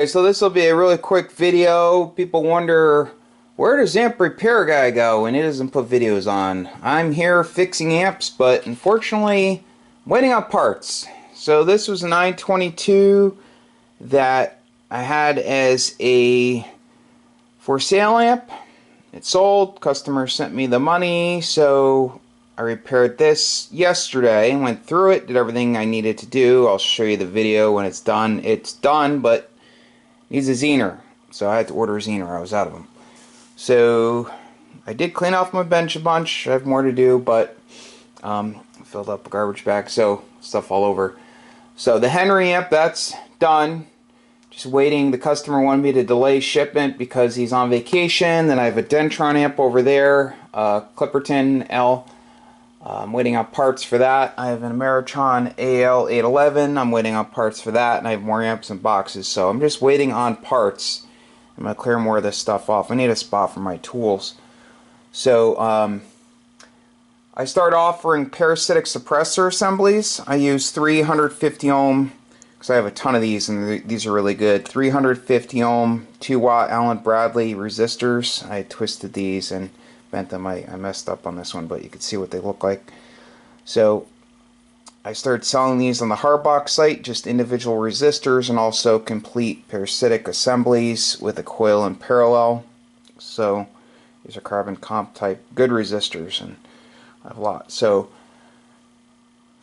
Okay, so this will be a really quick video. People wonder, where does amp repair guy go when he doesn't put videos on? I'm here fixing amps, but unfortunately I'm waiting on parts. So this was a 922 that I had as a for sale amp. It sold, customer sent me the money, so I repaired this yesterday, went through it, did everything I needed to do. I'll show you the video when it's done. It's done, but needs a Zener, so I had to order a Zener. I was out of them. So I did clean off my bench a bunch. I have more to do, but filled up a garbage bag, so stuff all over. So the Henry amp, that's done. Just waiting. The customer wanted me to delay shipment because he's on vacation. Then I have a Dentron amp over there, Clipperton L. I'm waiting on parts for that. I have an Ameritron AL811. I'm waiting on parts for that, and I have more amps and boxes. So I'm just waiting on parts. I'm going to clear more of this stuff off. I need a spot for my tools. So I start offering Parasitic Suppressor assemblies. I use 350 ohm, because I have a ton of these, and these are really good. 350 ohm, 2 watt Allen Bradley resistors. I twisted these and bent them. I messed up on this one, but you can see what they look like. So I started selling these on the Harbach site, just individual resistors, and also complete parasitic assemblies with a coil in parallel. So these are carbon comp type good resistors, and I have a lot. So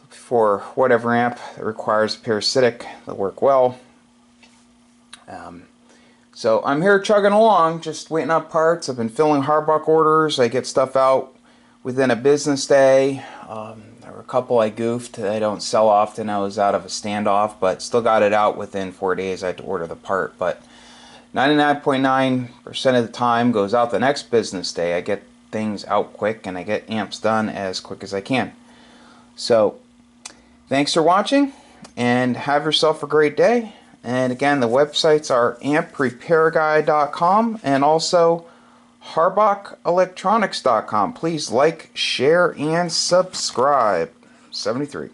for whatever amp that requires parasitic, they'll work well. So I'm here chugging along, just waiting on parts. I've been filling Harbach orders. I get stuff out within a business day. There were a couple I goofed. I don't sell often. I was out of a standoff, but still got it out within 4 days. I had to order the part, but 99.9% of the time goes out the next business day. I get things out quick, and I get amps done as quick as I can. So thanks for watching, and have yourself a great day. And again, the websites are amprepairguy.com and also harbachelectronics.com. Please like, share, and subscribe. 73.